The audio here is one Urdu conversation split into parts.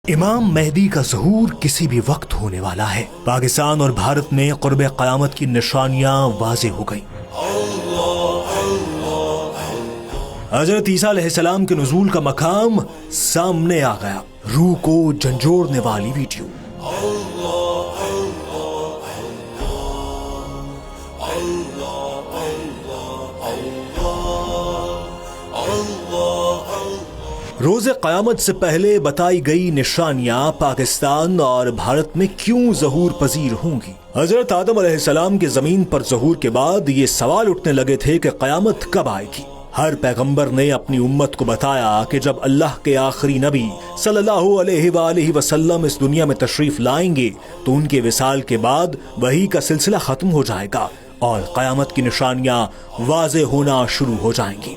امام مہدی کا ظہور کسی بھی وقت ہونے والا ہے۔ پاکستان اور بھارت میں قرب قیامت کی نشانیاں واضح ہو گئیں۔ حضرت عیسیٰ علیہ السلام کے نزول کا مقام سامنے آ گیا۔ روح کو جھنجھوڑنے والی ویڈیو۔ روز قیامت سے پہلے بتائی گئی نشانیاں پاکستان اور بھارت میں کیوں ظہور پذیر ہوں گی؟ حضرت آدم علیہ السلام کے زمین پر ظہور کے بعد یہ سوال اٹھنے لگے تھے کہ قیامت کب آئے گی؟ ہر پیغمبر نے اپنی امت کو بتایا کہ جب اللہ کے آخری نبی صلی اللہ علیہ وآلہ وسلم اس دنیا میں تشریف لائیں گے تو ان کے وصال کے بعد وحی کا سلسلہ ختم ہو جائے گا اور قیامت کی نشانیاں واضح ہونا شروع ہو جائیں گی۔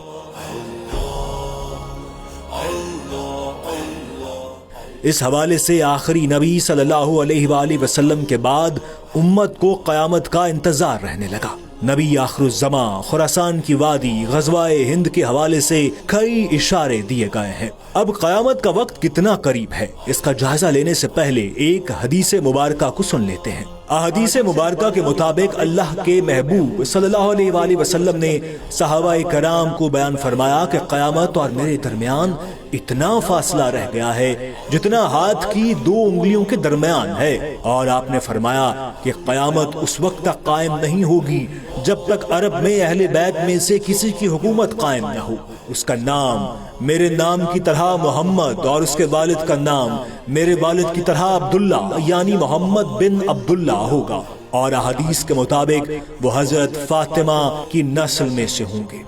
اس حوالے سے آخری نبی صلی اللہ علیہ وآلہ وسلم کے بعد امت کو قیامت کا انتظار رہنے لگا۔ نبی آخر الزمان، خراسان کی وادی، غزوہ ہند کے حوالے سے کئی اشارے دیے گئے ہیں۔ اب قیامت کا وقت کتنا قریب ہے، اس کا جائزہ لینے سے پہلے ایک حدیث مبارکہ کو سن لیتے ہیں۔ احادیث مبارکہ کے مطابق اللہ کے محبوب صلی اللہ علیہ وآلہ وسلم نے صحابہ کرام کو بیان فرمایا کہ قیامت اور میرے درمیان اتنا فاصلہ رہ گیا ہے جتنا ہاتھ کی 2 انگلیوں کے درمیان ہے، اور آپ نے فرمایا کہ قیامت اس وقت تک قائم نہیں ہوگی جب تک عرب میں اہل بیت میں سے کسی کی حکومت قائم نہ ہو۔ اس کا نام میرے نام کی طرح محمد اور اس کے والد کا نام میرے والد کی طرح عبداللہ یعنی محمد بن عبداللہ ہوگا، اور احادیث کے مطابق وہ حضرت فاطمہ کی نسل میں سے ہوں گے۔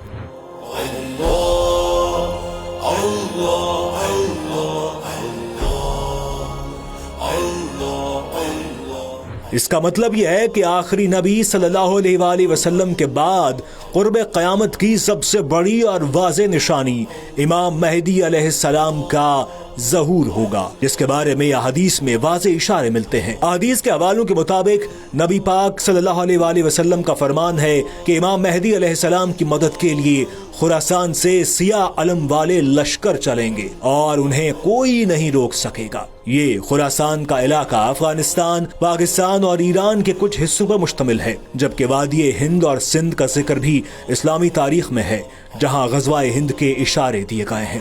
اس کا مطلب یہ ہے کہ آخری نبی صلی اللہ علیہ وآلہ وسلم کے بعد قرب قیامت کی سب سے بڑی اور واضح نشانی امام مہدی علیہ السلام کا ظہور ہوگا، جس کے بارے میں احادیث میں واضح اشارے ملتے ہیں۔ احادیث کے حوالوں کے مطابق نبی پاک صلی اللہ علیہ وآلہ وسلم کا فرمان ہے کہ امام مہدی علیہ السلام کی مدد کے لیے خراسان سے سیاہ علم والے لشکر چلیں گے اور انہیں کوئی نہیں روک سکے گا۔ یہ خراسان کا علاقہ افغانستان، پاکستان اور ایران کے کچھ حصوں پر مشتمل ہے، جبکہ وادی ہند اور سندھ کا ذکر بھی اسلامی تاریخ میں ہے، جہاں غزوہ ہند کے اشارے دیے گئے ہیں۔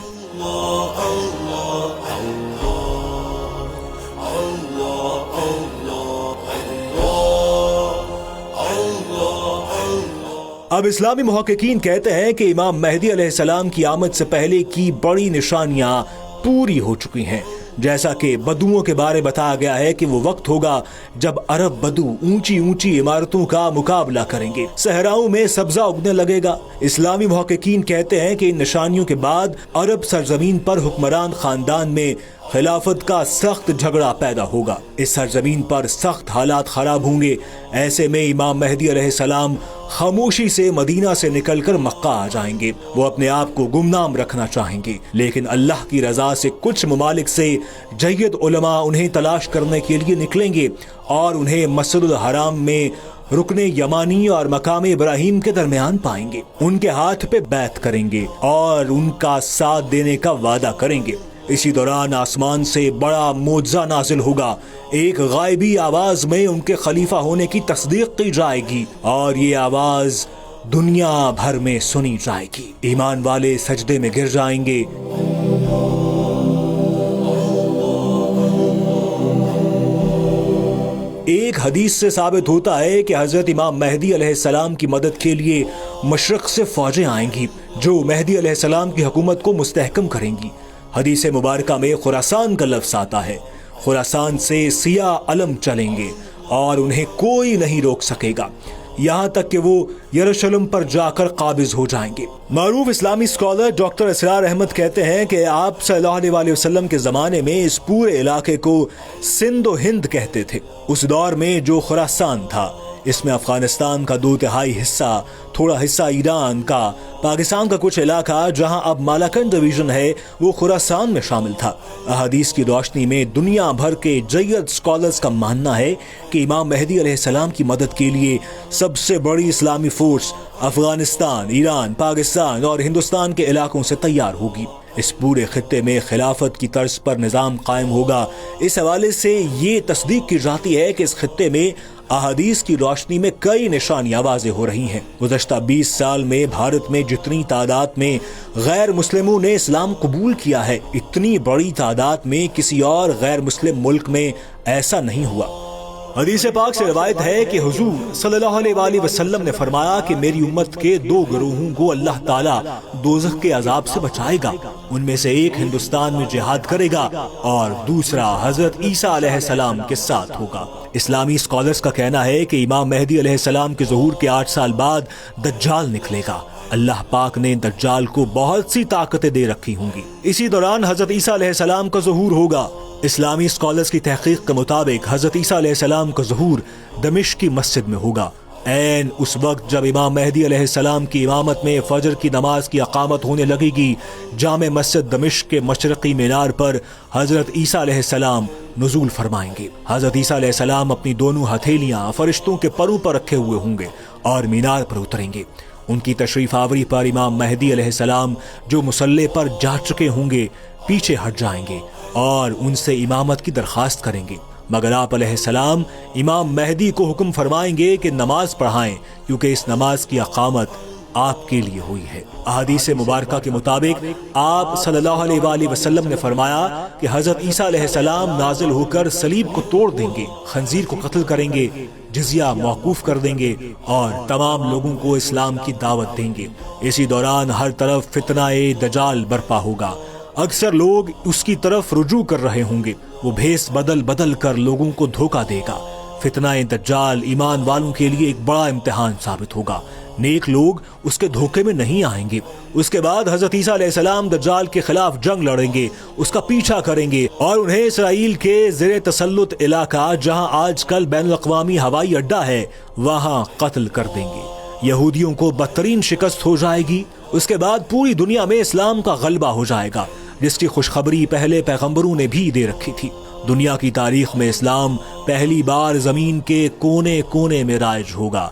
اب اسلامی محققین کہتے ہیں کہ امام مہدی علیہ السلام کی آمد سے پہلے کی بڑی نشانیاں پوری ہو چکی ہیں، جیسا کہ بدوؤں کے بارے بتایا گیا ہے کہ وہ وقت ہوگا جب عرب بدو اونچی اونچی عمارتوں کا مقابلہ کریں گے، صحراؤں میں سبزہ اگنے لگے گا۔ اسلامی محققین کہتے ہیں کہ ان نشانیوں کے بعد عرب سرزمین پر حکمران خاندان میں خلافت کا سخت جھگڑا پیدا ہوگا، اس سرزمین پر سخت حالات خراب ہوں گے۔ ایسے میں امام مہدی علیہ السلام خاموشی سے مدینہ سے نکل کر مکہ آ جائیں گے۔ وہ اپنے آپ کو گمنام رکھنا چاہیں گے، لیکن اللہ کی رضا سے کچھ ممالک سے جید علماء انہیں تلاش کرنے کے لیے نکلیں گے اور انہیں مسجد الحرام میں رکن یمانی اور مقام ابراہیم کے درمیان پائیں گے، ان کے ہاتھ پہ بیعت کریں گے اور ان کا ساتھ دینے کا وعدہ کریں گے۔ اسی دوران آسمان سے بڑا معجزہ نازل ہوگا، ایک غائبی آواز میں ان کے خلیفہ ہونے کی تصدیق کی جائے گی اور یہ آواز دنیا بھر میں سنی جائے گی۔ ایمان والے سجدے میں گر جائیں گے۔ ایک حدیث سے ثابت ہوتا ہے کہ حضرت امام مہدی علیہ السلام کی مدد کے لیے مشرق سے فوجیں آئیں گی جو مہدی علیہ السلام کی حکومت کو مستحکم کریں گی۔ حدیث مبارکہ میں خراسان کا لفظ آتا ہے۔ خراسان سے سیاہ علم چلیں گے اور انہیں کوئی نہیں روک سکے گا، یہاں تک کہ وہ یروشلم پر جا کر قابض ہو جائیں گے۔ معروف اسلامی اسکالر ڈاکٹر اسرار احمد کہتے ہیں کہ آپ صلی اللہ علیہ وآلہ وسلم کے زمانے میں اس پورے علاقے کو سندھ و ہند کہتے تھے۔ اس دور میں جو خراسان تھا، اس میں افغانستان کا 2/3 حصہ، تھوڑا حصہ ایران کا، پاکستان کا کچھ علاقہ جہاں اب مالاکنڈ ڈویژن ہے وہ خراسان میں شامل تھا۔ احادیث کی روشنی میں دنیا بھر کے جید اسکالرز کا ماننا ہے کہ امام مہدی علیہ السلام کی مدد کے لیے سب سے بڑی اسلامی فورس افغانستان، ایران، پاکستان اور ہندوستان کے علاقوں سے تیار ہوگی۔ اس پورے خطے میں خلافت کی طرز پر نظام قائم ہوگا۔ اس حوالے سے یہ تصدیق کی جاتی ہے کہ اس خطے میں احادیث کی روشنی میں کئی نشانیاں واضح ہو رہی ہیں۔ گزشتہ 20 سال میں بھارت میں جتنی تعداد میں غیر مسلموں نے اسلام قبول کیا ہے، اتنی بڑی تعداد میں کسی اور غیر مسلم ملک میں ایسا نہیں ہوا۔ حدیث پاک سے روایت ہے کہ حضور صلی اللہ علیہ وآلہ وسلم نے فرمایا کہ میری امت کے 2 گروہوں کو اللہ تعالیٰ دوزخ کے عذاب سے بچائے گا۔ ان میں سے ایک ہندوستان میں جہاد کرے گا اور دوسرا حضرت عیسیٰ علیہ السلام کے ساتھ ہوگا۔ اسلامی اسکالرز کا کہنا ہے کہ امام مہدی علیہ السلام کے ظہور کے 8 سال بعد دجال نکلے گا۔ اللہ پاک نے دجال کو بہت سی طاقتیں دے رکھی ہوں گی۔ اسی دوران حضرت عیسیٰ علیہ السلام کا ظہور ہوگا۔ اسلامی اسکالرز کی تحقیق کے مطابق حضرت عیسیٰ علیہ السلام کا ظہور دمشق کی مسجد میں ہوگا، عین اس وقت جب امام مہدی علیہ السلام کی امامت میں فجر کی نماز کی اقامت ہونے لگے گی۔ جامع مسجد دمشق کے مشرقی مینار پر حضرت عیسیٰ علیہ السلام نزول فرمائیں گے۔ حضرت عیسیٰ علیہ السلام اپنی دونوں ہتھیلیاں فرشتوں کے پروں پر رکھے ہوئے ہوں گے اور مینار پر اتریں گے۔ ان کی تشریف آوری پر امام مہدی علیہ السلام جو مصلی پر جا چکے ہوں گے پیچھے ہٹ جائیں گے اور ان سے امامت کی درخواست کریں گے، مگر آپ علیہ السلام امام مہدی کو حکم فرمائیں گے کہ نماز پڑھائیں، کیونکہ اس نماز کی اقامت آپ کے لیے ہوئی ہے۔ احادیث مبارکہ کے مطابق آپ صلی اللہ علیہ وآلہ وسلم نے فرمایا کہ حضرت عیسیٰ علیہ السلام نازل ہو کر صلیب کو توڑ دیں گے، خنزیر کو قتل کریں گے، جزیہ موقوف کر دیں گے اور تمام لوگوں کو اسلام کی دعوت دیں گے۔ اسی دوران ہر طرف فتنہ دجال برپا ہوگا۔ اکثر لوگ اس کی طرف رجوع کر رہے ہوں گے، وہ بھیس بدل بدل کر لوگوں کو دھوکہ دے گا۔ فتنہ دجال ایمان والوں کے لیے ایک بڑا امتحان ثابت ہوگا۔ نیک لوگ اس کے دھوکے میں نہیں آئیں گے۔ اس کے بعد حضرت عیسیٰ علیہ السلام دجال کے خلاف جنگ لڑیں گے، اس کا پیچھا کریں گے اور انہیں اسرائیل کے زیر تسلط علاقہ جہاں آج کل بین الاقوامی ہوائی اڈہ ہے وہاں قتل کر دیں گے۔ یہودیوں کو بدترین شکست ہو جائے گی۔ اس کے بعد پوری دنیا میں اسلام کا غلبہ ہو جائے گا، جس کی خوشخبری پہلے پیغمبروں نے بھی دے رکھی تھی۔ دنیا کی تاریخ میں اسلام پہلی بار زمین کے کونے کونے میں رائج ہوگا۔